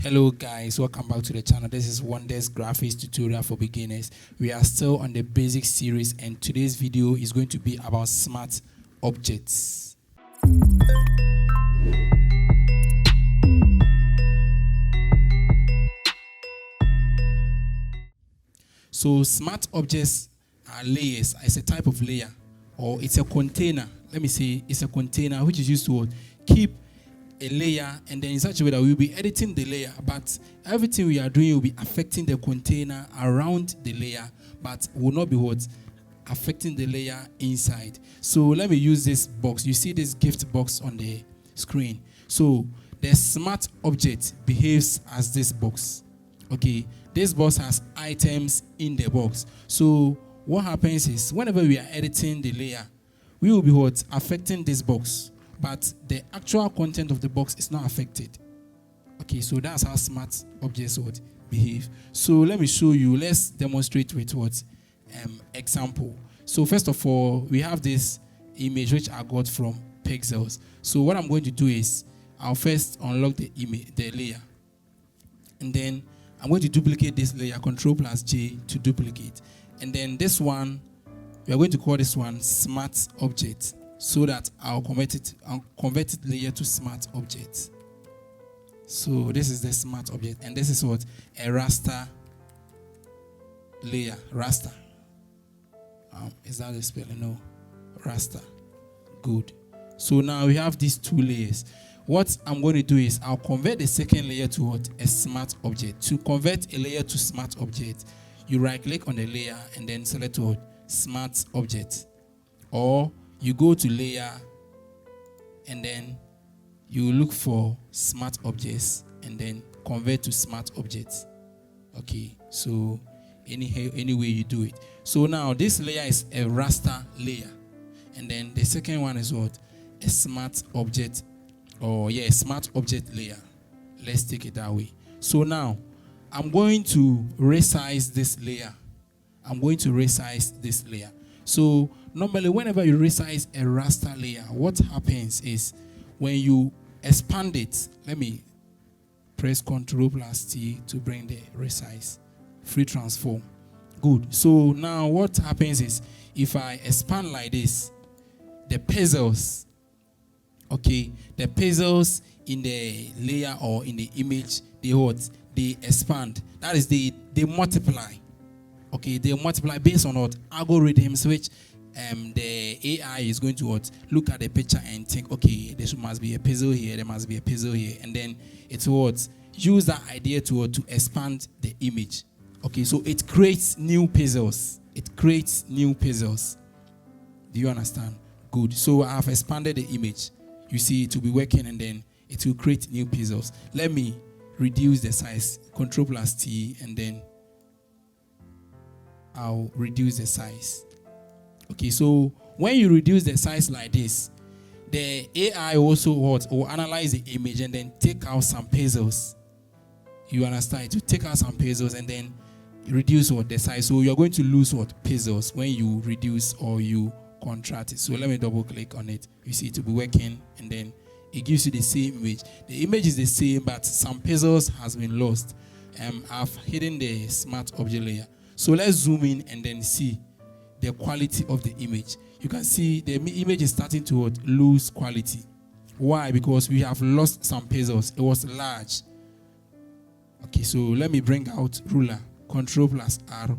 Hello guys, welcome back to the channel. This is Wonders Graphics Tutorial for Beginners. We are still on the basic series and today's video is going to be about smart objects. So smart objects are layers. It's a type of layer or it's a container. Let me say it's a container which is used to keep a layer, and then in such a way that we'll be editing the layer, but everything we are doing will be affecting the container around the layer, but will not be affecting the layer inside. So let me use this box. You see this gift box on the screen. So the smart object behaves as this box. Okay, this box has items in the box. So what happens is whenever we are editing the layer, we will be affecting this box, but the actual content of the box is not affected. Okay, so that's how smart objects would behave. So let me show you. Let's demonstrate with example. So first of all, we have this image which I got from Pixels. So what I'm going to do is I'll first unlock the image, the layer, and then I'm going to duplicate this layer, Ctrl+J to duplicate, and then this one we are going to call this one smart object, so that I'll convert it layer to smart object. So this is the smart object, and this is what a raster layer. Raster. Is that the spelling? No. Raster. Good. So now we have these two layers. What I'm going to do is I'll convert the second layer to what? A smart object. To convert a layer to smart object, you right click on the layer and then select what? Smart object. Or you go to layer and then you look for smart objects and then convert to smart objects. Okay, so any way you do it. So now this layer is a raster layer, and then the second one is what? A smart object, or smart object layer. Let's take it that way. So now I'm going to resize this layer. So normally, whenever you resize a raster layer, what happens is when you expand it, let me press Ctrl+T to bring the resize, free transform. Good. So now what happens is if I expand like this, the pixels, the pixels in the layer or in the image, they expand. That is, they multiply. Okay, they multiply based on what algorithms which the AI is going to look at the picture and think, okay, there must be a pixel here, there must be a pixel here, and then it will use that idea to expand the image. Okay, so it creates new pixels. Do you understand? Good. So I have expanded the image. You see, it will be working, and then it will create new pixels. Let me reduce the size. Ctrl+T, and then I'll reduce the size. Okay, so when you reduce the size like this, the AI also will analyze the image and then take out some pixels. You understand? To take out some pixels and then reduce the size. So you're going to lose pixels when you reduce or you contract it. So let me double click on it. You see it will be working, and then it gives you the same image. The image is the same, but some pixels has been lost. I've hidden the smart object layer. So let's zoom in and then see the quality of the image. You can see the image is starting to lose quality. Why? Because we have lost some pixels. It was large. Okay, so let me bring out ruler. Ctrl+R.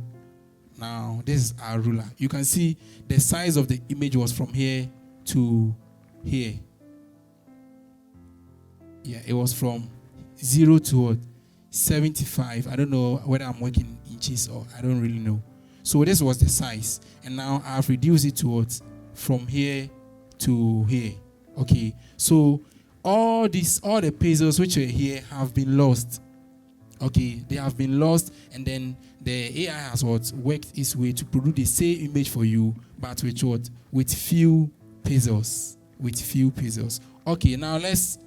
Now this is our ruler. You can see the size of the image was from here to here. Yeah, it was from 0 to 75. I don't know whether I'm working inches or I don't really know. So this was the size, and now I've reduced it to from here to here. Okay, so all the pixels which are here have been lost. Okay, they have been lost, and then the AI has worked its way to produce the same image for you, but with few pixels. Okay, now let's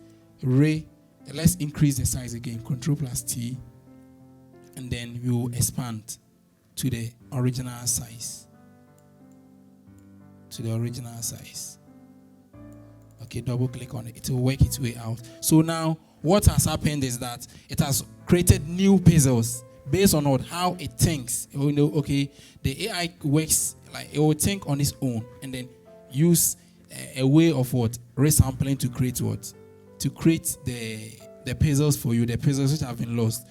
increase the size again. Ctrl+T, and then we will expand to the original size. Okay, double click on it. It will work its way out. So now what has happened is that it has created new pixels based on how it thinks. Okay, the AI works like it will think on its own and then use a way of resampling to create to create the pixels for you, the pixels which have been lost.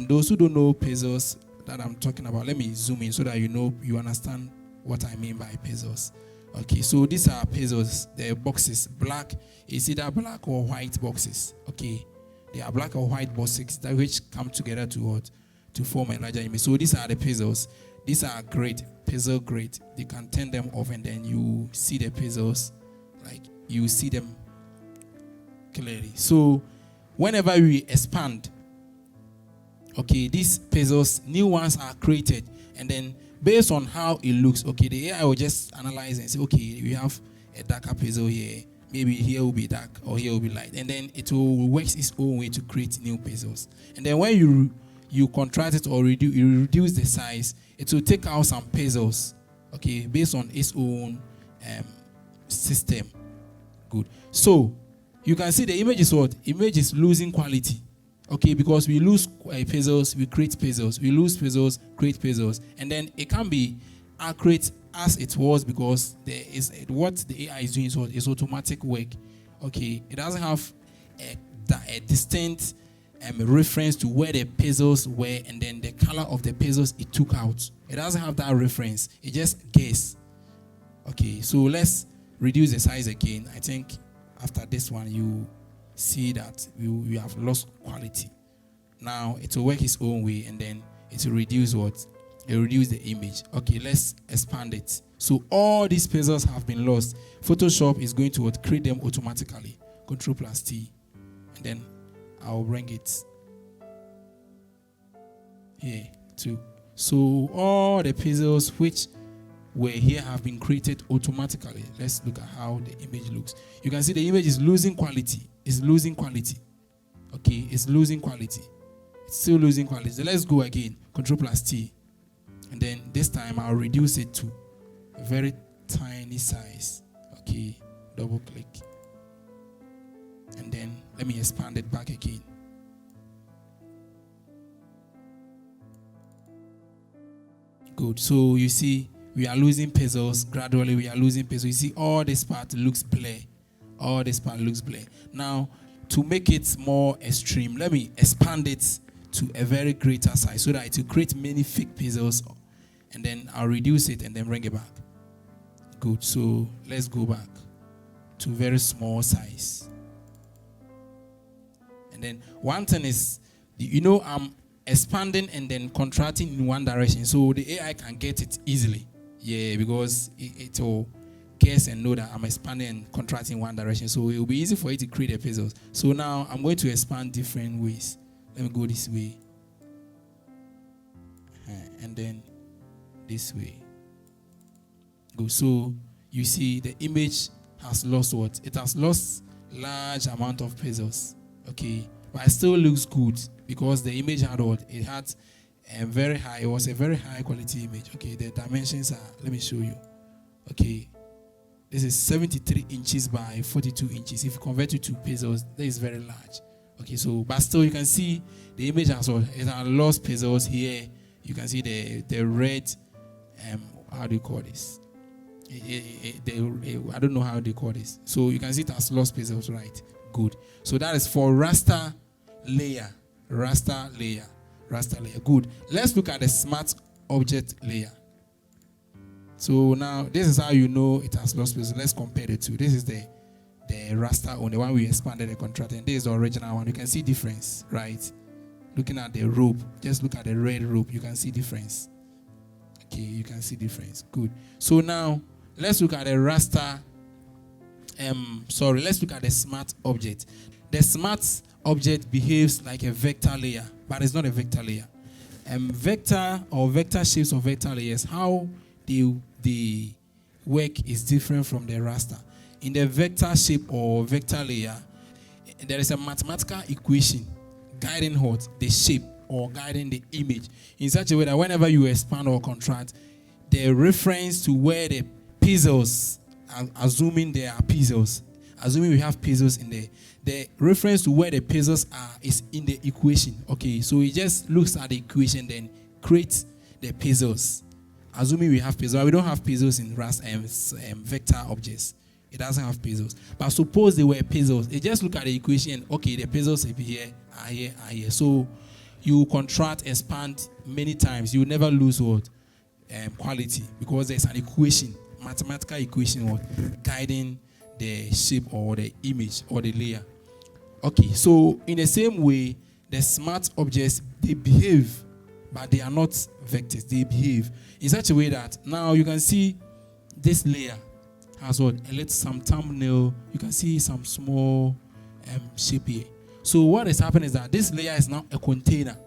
Those who don't know pixels that I'm talking about, let me zoom in so that you understand what I mean by pixels. Okay, so these are pixels, the boxes, black, it's either black or white boxes. Okay, they are black or white boxes that which come together to form a larger image. So these are the pixels. These are great, pixel great. You can turn them off and then you see the pixels, like you see them clearly. So whenever we expand, okay, these pixels, new ones are created, and then based on how it looks, okay, the AI will just analyze and say, okay, we have a darker pixel here, maybe here will be dark or here will be light, and then it will work its own way to create new pixels. And then when you contrast it or reduce the size, it will take out some pixels, okay, based on its own system. Good. So you can see the image is image is losing quality. Okay, because we lose pixels, we create pixels. We lose pixels, create pixels. And then it can be accurate as it was because there is what the AI is doing is automatic work. Okay, it doesn't have a distinct reference to where the pixels were and then the color of the pixels it took out. It doesn't have that reference. It just guess. Okay, so let's reduce the size again. I think after this one, you see that we have lost quality. Now it will work its own way and then it will reduce it will reduce the image. Okay, let's expand it. So all these pixels have been lost. Photoshop is going to create them automatically. Ctrl+T, and then I'll bring it here too. So all the pixels which were here have been created automatically. Let's look at how the image looks. You can see the image is losing quality. It's losing quality. Okay, it's losing quality. It's still losing quality. So let's go again. Ctrl+T. And then this time I'll reduce it to a very tiny size. Okay, double click. And then let me expand it back again. Good. So you see, we are losing pixels. Gradually, we are losing pixels. You see, all this part looks blur. All this part looks blur. Now, to make it more extreme, let me expand it to a very greater size so that it will create many fake pixels. And then I'll reduce it and then bring it back. Good. So let's go back to very small size. And then one thing is, I'm expanding and then contracting in one direction, so the AI can get it easily. Yeah, because it will guess and know that I'm expanding and contracting in one direction, so it will be easy for it to create the pixels. So now I'm going to expand different ways. Let me go this way, and then this way. Good. So you see the image has lost It has lost large amount of pixels. Okay, but it still looks good because the image had it had a very high. It was a very high quality image. Okay, the dimensions are. Let me show you. Okay, this is 73 inches by 42 inches. If you convert it to pixels, that is very large. Okay, so but still you can see the image has it has lost pixels here. You can see the red. How do you call this? I don't know how they call this. So you can see it has lost pixels, right? Good. So that is for raster layer. Raster layer. Good. Let's look at the smart object layer. So now this is how you know it has lost pixels. Let's compare the two. This is the raster on the one we expanded and contracted. And this is the original one. You can see difference, right? Looking at the rope, just look at the red rope. You can see difference. Okay, you can see difference. Good. So now let's look at the raster. Let's look at the smart object. The smart object behaves like a vector layer, but it's not a vector layer. Vector or vector shapes or vector layers, how the work is different from the raster. In the vector shape or vector layer, there is a mathematical equation guiding the shape or guiding the image in such a way that whenever you expand or contract, the reference to where the pixels, assuming there are pixels, assuming we have pixels in there, the reference to where the pixels are is in the equation. Okay, so it just looks at the equation, then creates the pixels. Assuming we have pixels, we don't have pixels in vector objects. It doesn't have pixels. But suppose they were pixels. It just look at the equation. Okay, the pixels are here, are here, are here. So you contract, expand many times. You never lose what quality, because there's an equation, mathematical equation, what guiding the shape or the image or the layer. Okay, so in the same way, the smart objects, they behave, but they are not vectors. They behave in such a way that now you can see this layer has what some thumbnail. You can see some small shape here. So what is happening is that this layer is now a container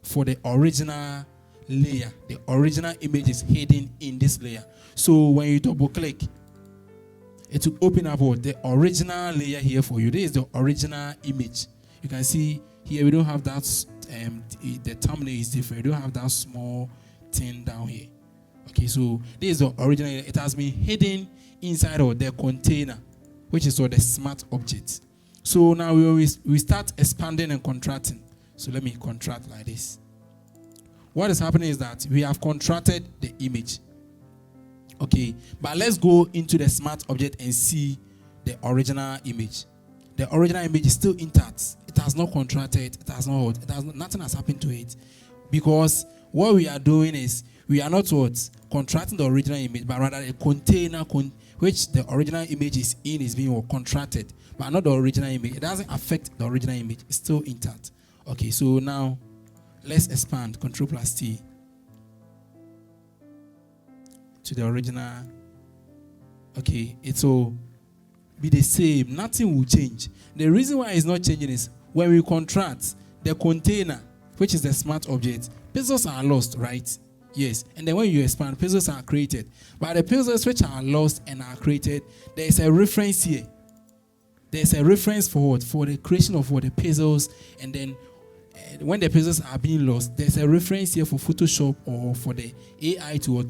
for the original layer. The original image is hidden in this layer. So when you double click, it will open up what the original layer here for you. This is the original image. You can see here we don't have that. The thumbnail is different. We don't have that small thing down here. Okay, so this is the original. It has been hidden inside of the container, which is the smart object. So now we start expanding and contracting. So let me contract like this. What is happening is that we have contracted the image. Okay, but let's go into the smart object and see the original image. The original image is still intact. It has not contracted. It has not. Nothing has happened to it, because what we are doing is we are not contracting the original image, but rather a container which the original image is in is being contracted, but not the original image. It doesn't affect the original image. It's still intact. Okay, so now let's expand. Ctrl+T to the original. Okay, it will be the same. Nothing will change. The reason why it's not changing is when we contract the container, which is the smart object, pixels are lost, right? Yes. And then when you expand, pixels are created. But the pixels which are lost and are created, there is a reference here. There's a reference for what? For the creation of what? The pixels. And then when the pixels are being lost, there's a reference here for Photoshop or for the AI to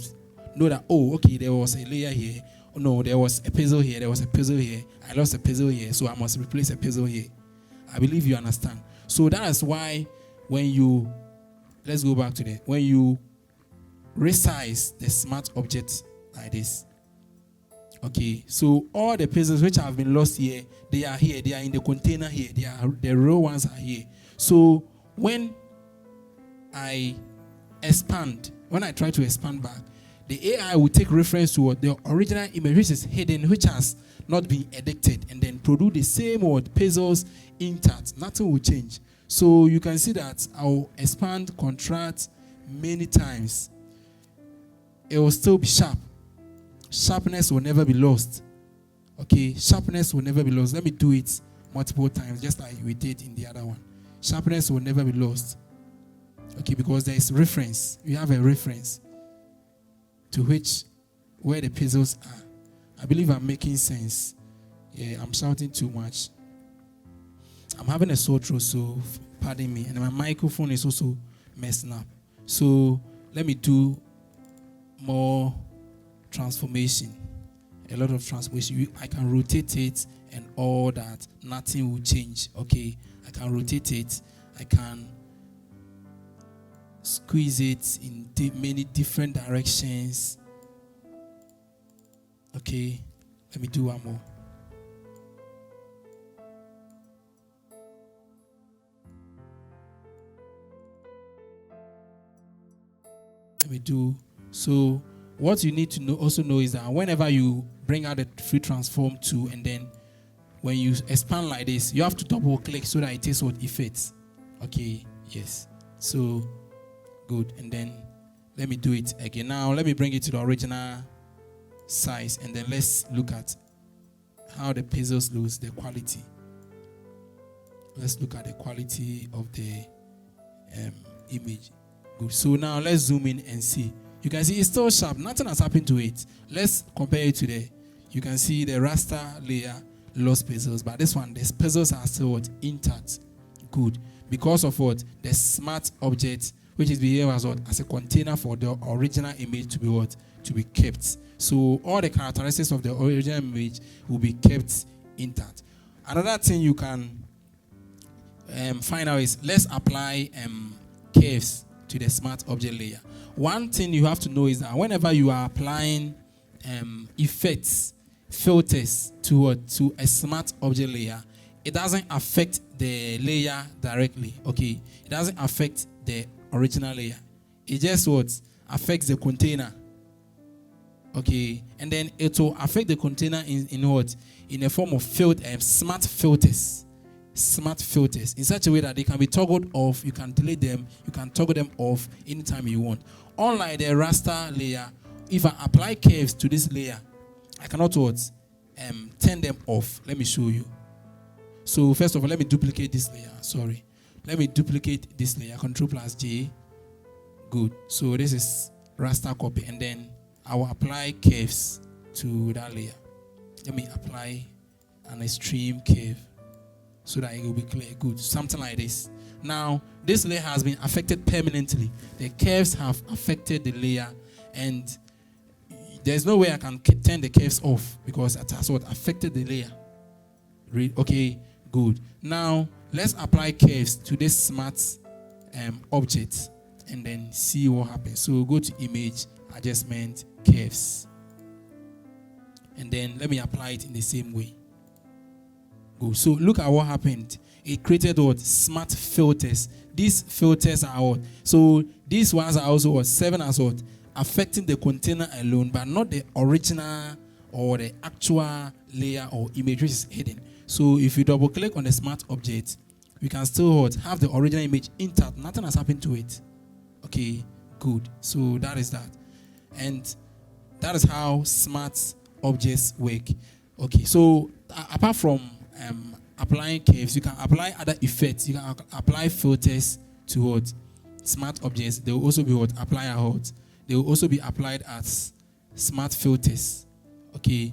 know that, oh, okay, there was a layer here. Oh, no, there was a pixel here. There was a pixel here. I lost a pixel here, so I must replace a pixel here. I believe you understand. So that is why when you, let's go back to that. When you resize the smart object like this, okay, so all the pixels which have been lost here, they are here. They are in the container here. The raw ones are here. So when I expand, when I try to expand back, the AI will take reference to the original image which is hidden, which has not been edited, and then produce the same pixels intact. Nothing will change. So you can see that I'll expand, contract many times. It will still be sharp. Sharpness will never be lost. Okay, sharpness will never be lost. Let me do it multiple times, just like we did in the other one. Sharpness will never be lost. Okay, because there is reference. We have a reference to where the pixels are. I believe I'm making sense. Yeah, I'm shouting too much. I'm having a sore throat, so pardon me. And my microphone is also messing up. So let me do more transformation. A lot of transformation. I can rotate it and all that. Nothing will change. Okay, I can rotate it. I can squeeze it in many different directions. Okay, let me do one more. Let me do. So what you need to also know is that whenever you bring out the free transform tool, and then when you expand like this, you have to double click so that it takes what effects. Okay, yes. So good. And then let me do it again. Now let me bring it to the original size, and then let's look at how the pixels lose the quality. Let's look at the quality of the image. Good. So now let's zoom in and see. You can see it's still sharp. Nothing has happened to it. Let's compare it to you can see the raster layer lost pixels, but this one, the pixels are still intact. Good. Because of what? The smart object, which is behaving as a container for the original image to be to be kept. So all the characteristics of the original image will be kept intact. Another thing you can find out is, let's apply curves to the smart object layer. One thing you have to know is that whenever you are applying effects, filters to a smart object layer, it doesn't affect the layer directly. Okay, it doesn't affect the original layer. It just affects the container. Okay, and then it will affect the container in what? In a form of smart filters. Smart filters in such a way that they can be toggled off. You can delete them. You can toggle them off anytime you want. Unlike the raster layer, if I apply curves to this layer, I cannot turn them off. Let me show you. So first of all, let me duplicate this layer. Sorry, let me duplicate this layer. Ctrl+J. Good. So this is raster copy, and then I will apply curves to that layer. Let me apply an extreme curve so that it will be clear. Good. Something like this. Now, this layer has been affected permanently. The curves have affected the layer, and there's no way I can turn the curves off because it has affected the layer. Okay, good. Now, let's apply curves to this smart object and then see what happens. So go to Image, Adjustment, Curves. And then let me apply it in the same way. Go. So look at what happened. It created smart filters. These filters are so these ones are also serving as affecting the container alone, but not the original or the actual layer or image which is hidden. So if you double click on the smart object, we can still have the original image intact. Nothing has happened to it. Okay, good. So that is that. And that is how smart objects work. Okay, so apart from applying curves, you can apply other effects. You can apply filters to smart objects. They will also be They will also be applied as smart filters. Okay,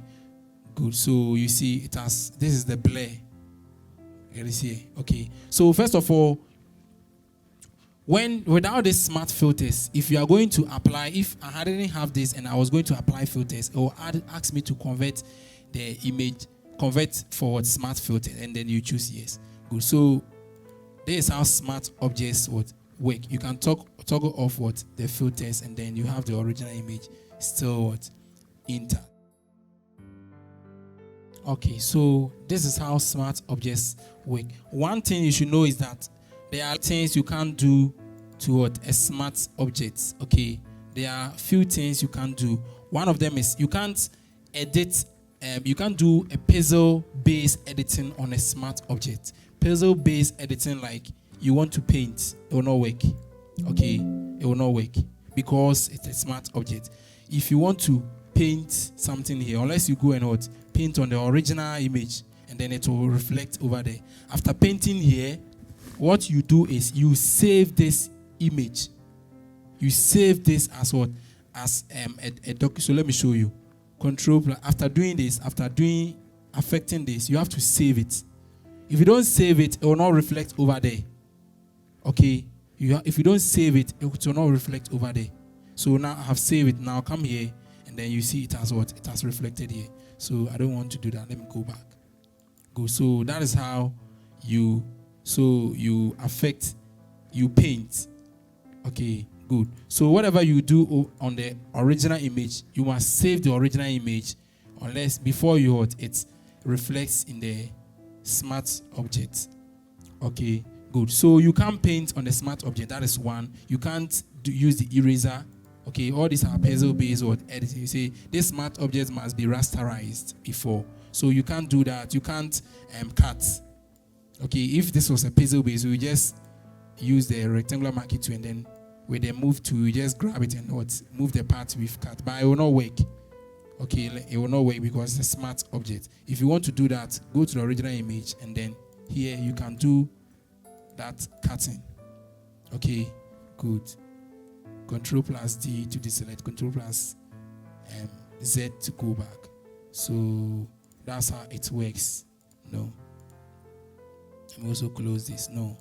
good. So you see, this is the blur. You see, okay. So first of all, without these smart filters, if you are going to apply, if I didn't have this and I was going to apply filters, it will ask me to convert the image, for smart filter, and then you choose yes. Good. So this is how smart objects would work. You can toggle off the filters, and then you have the original image still intact. Okay, so this is how smart objects work. One thing you should know is that there are things you can't do to a smart object. Okay, there are few things you can't do. One of them is you can't edit. You can't do a pixel-based editing on a smart object. Pixel-based editing, like you want to paint, it will not work. Okay, it will not work because it's a smart object. If you want to paint something here, unless you go and paint on the original image, and then it will reflect over there. After painting here, what you do is you save this image. You save this as a doc. So let me show you. After doing this, affecting this, you have to save it. If you don't save it, it will not reflect over there. Okay, if you don't save it, it will not reflect over there. So now I have saved it. Now come here, and then you see it has it has reflected here. So I don't want to do that. Let me go back. Go. So that is how you paint. Okay. Good. So whatever you do on the original image, you must save the original image, unless before it reflects in the smart object. Okay, good. So you can't paint on the smart object. That is one. You can't use the eraser. Okay, all these are pixel-based editing. You say this smart object must be rasterized before. So you can't do that. You can't cut. Okay, if this was a pixel-based, we just use the rectangular marquee tool, and then with the move to, you just grab it and move the part we've cut. But it will not work. Okay, it will not work because it's a smart object. If you want to do that, go to the original image, and then here you can do that cutting. Okay, good. Ctrl+D to deselect, Ctrl+Z to go back. So that's how it works. No. Let me also close this. No.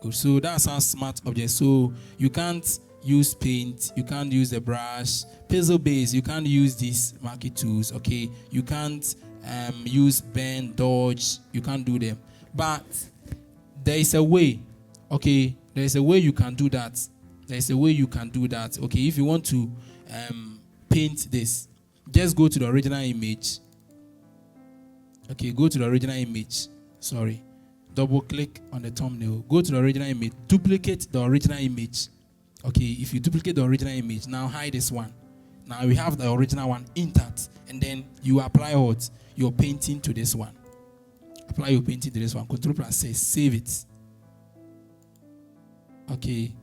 Good. So that's our smart object. So you can't use paint, you can't use the brush, pixel base, you can't use these marquee tools. Okay, you can't use bend, dodge. You can't do them. But there is a way. Okay, there is a way you can do that. There is a way you can do that. Okay, if you want to paint this, just go to the original image. Okay, go to the original image. Sorry. Double click on the thumbnail. Go to the original image. Duplicate the original image. Okay, if you duplicate the original image, now hide this one. Now we have the original one intact. And then you apply what? Your painting to this one. Apply your painting to this one. Control plus say save it. Okay.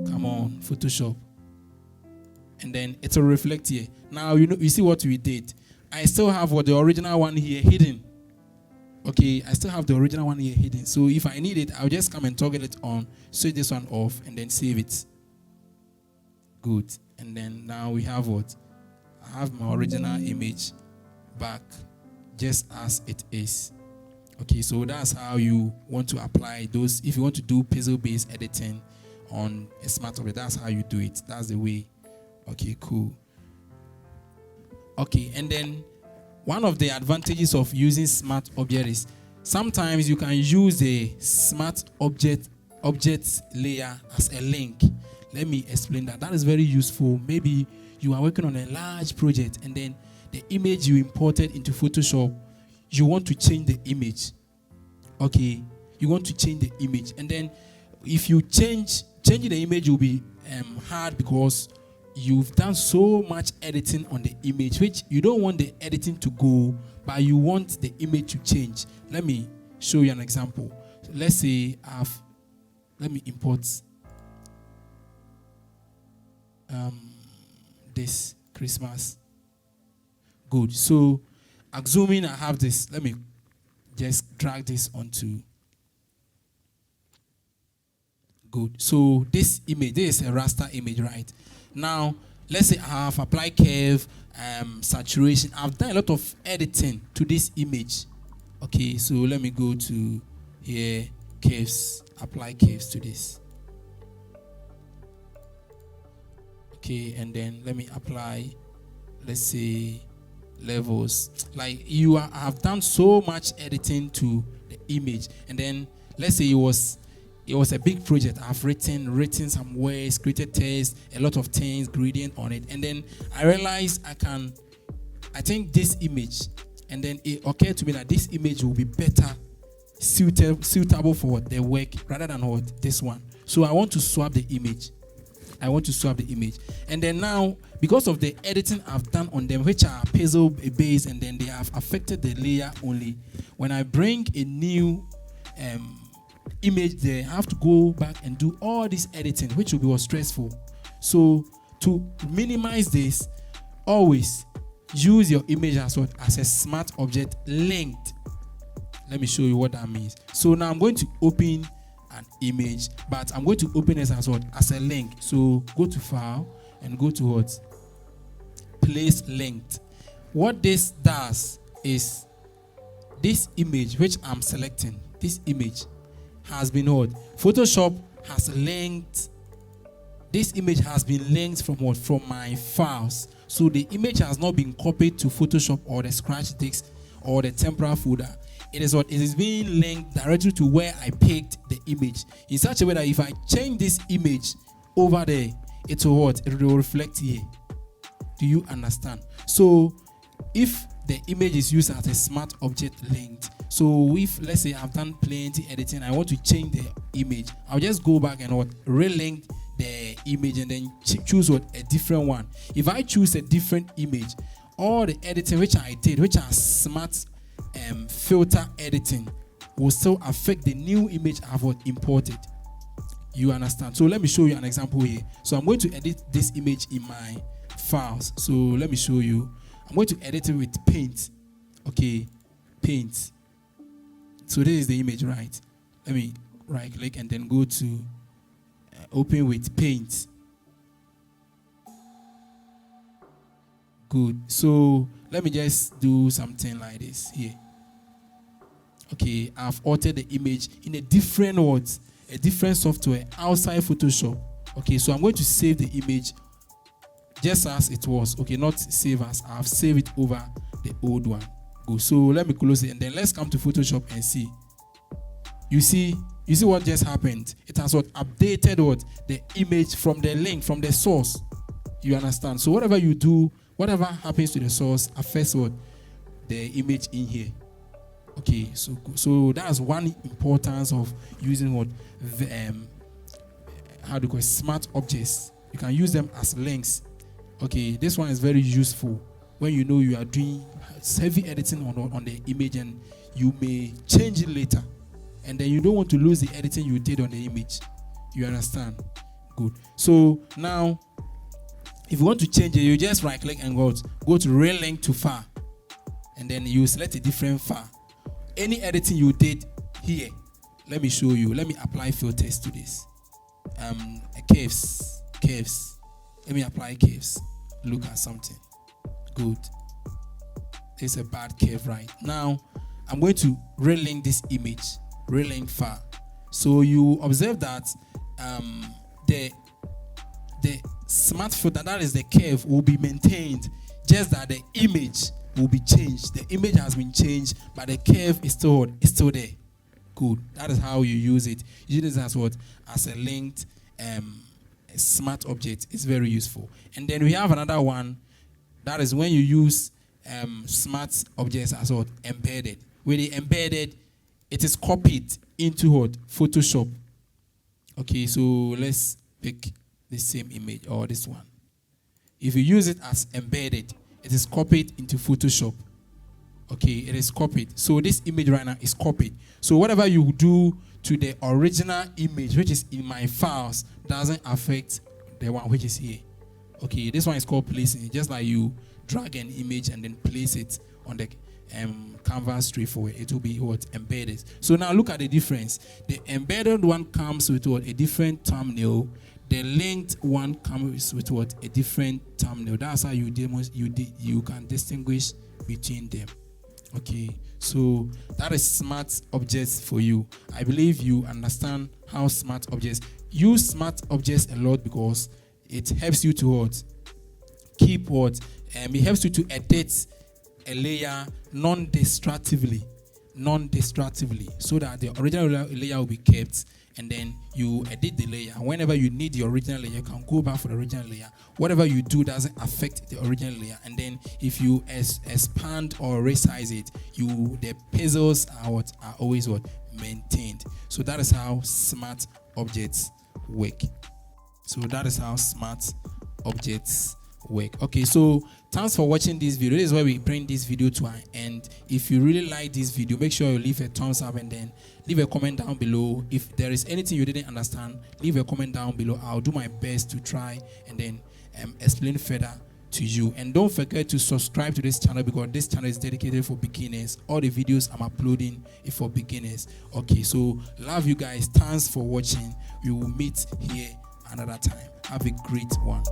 Come on, Photoshop. And then it will reflect here. Now you see what we did. I still have what the original one here hidden. Okay, I still have the original one here hidden. So if I need it, I'll just come and toggle it on, switch this one off, and then save it. Good. And then now we have what? I have my original image back just as it is. Okay, so that's how you want to apply those. If you want to do pixel-based editing on a smart object, that's how you do it. That's the way. Okay, cool. Okay, and then one of the advantages of using smart object is sometimes you can use a smart object layer as a link. Let me explain that. That is very useful. Maybe you are working on a large project and then the image you imported into Photoshop, you want to change the image. Okay, you want to change the image, and then if you changing the image will be hard because you've done so much editing on the image, which you don't want the editing to go, but you want the image to change. Let me show you an example. So let's say let me import this Christmas. Good. So assuming I have this, let me just drag this onto. Good. So this image, this is a raster image, right? Now, let's say I have applied curve, saturation. I've done a lot of editing to this image. Okay, so let me go to here, curves, apply curves to this. Okay, and then let me apply, let's say, levels. Like you have done so much editing to the image, and then let's say it was a big project. I've written some words, created text, a lot of things, gradient on it. And then I realized I think this image, and then it occurred to me that this image will be better suitable for the work rather than what this one. So I want to swap the image. And then now, because of the editing I've done on them, which are pixel based, and then they have affected the layer only. When I bring a new image there, I have to go back and do all this editing, which will be stressful. So to minimize this, always use your image as a smart object linked. Let me show you what that means. So now I'm going to open an image, but I'm going to open it as a link. So go to file and go to what? Place linked. What this does is this image which I'm selecting, this image has been what? Photoshop has linked. This image has been linked from what? From my files. So the image has not been copied to Photoshop or the scratch disk or the temporary folder. It is being linked directly to where I picked the image in such a way that if I change this image over there, it will what? It will reflect here. Do you understand? So if the image is used as a smart object linked, so if let's say I've done plenty editing, I want to change the image, I'll just go back and relink the image and then choose a different one. If I choose a different image, all the editing which I did, which are smart filter editing, will still affect the new image I've imported. You understand? So let me show you an example here. So I'm going to edit this image in my files. So let me show you. I'm going to edit it with paint. Okay, paint. So this is the image, right? Let me right click and then go to open with paint. Good. So let me just do something like this here. Okay, I've altered the image in a different software outside Photoshop. Okay, so I'm going to save the image just as it was. Okay, not save as. I've saved it over the old one. Good. So let me close it, and then let's come to Photoshop and see. You see what just happened? It has updated the image from the link, from the source. You understand? So whatever you do, whatever happens to the source affects the image in here. Okay, so that's one importance of using how do you call it, smart objects. You can use them as links. Okay, this one is very useful when you know you are doing heavy editing on the image and you may change it later, and then you don't want to lose the editing you did on the image. You understand? Good. So now, if you want to change it, you just right click and go to relink to file, and then you select a different file. Any editing you did here, let me show you. Let me apply filters to this. Curves. Let me apply curves. Look at something. Good. It's a bad curve right now. I'm going to relink this image, relink file. So you observe that the smart filter, that is the curve, will be maintained, just that the image will be changed. The image has been changed, but the curve is still there. Good. That is how you use it. You use it as a linked smart object. It's very useful. And then we have another one. That is when you use smart objects as embedded. With the embedded, it is copied into Photoshop. Okay, so let's pick the same image or this one. If you use it as embedded, it is copied into Photoshop. Okay, it is copied. So this image right now is copied. So whatever you do to the original image, which is in my files, doesn't affect the one which is here. Okay, this one is called placing. Just like you drag an image and then place it on the canvas straightforward, it will be embedded. So now look at the difference. The embedded one comes with a different thumbnail. The linked one comes with a different thumbnail. That's how you can distinguish between them. Okay, so that is smart objects for you. I believe you understand how smart objects. Use smart objects a lot because it helps you to keep it helps you to edit a layer non-destructively, so that the original layer will be kept, and then you edit the layer. Whenever you need the original layer, you can go back for the original layer. Whatever you do doesn't affect the original layer. And then if you expand or resize it, the pixels are always maintained. So that is how smart objects work. Okay, so thanks for watching this video. This is where we bring this video to an end. If you really like this video, make sure you leave a thumbs up and then leave a comment down below. If there is anything you didn't understand, leave a comment down below. I'll do my best to try and then explain further to you. And don't forget to subscribe to this channel, because this channel is dedicated for beginners. All the videos I'm uploading is for beginners. Okay, so love you guys. Thanks for watching. We will meet here another time. Have a great one.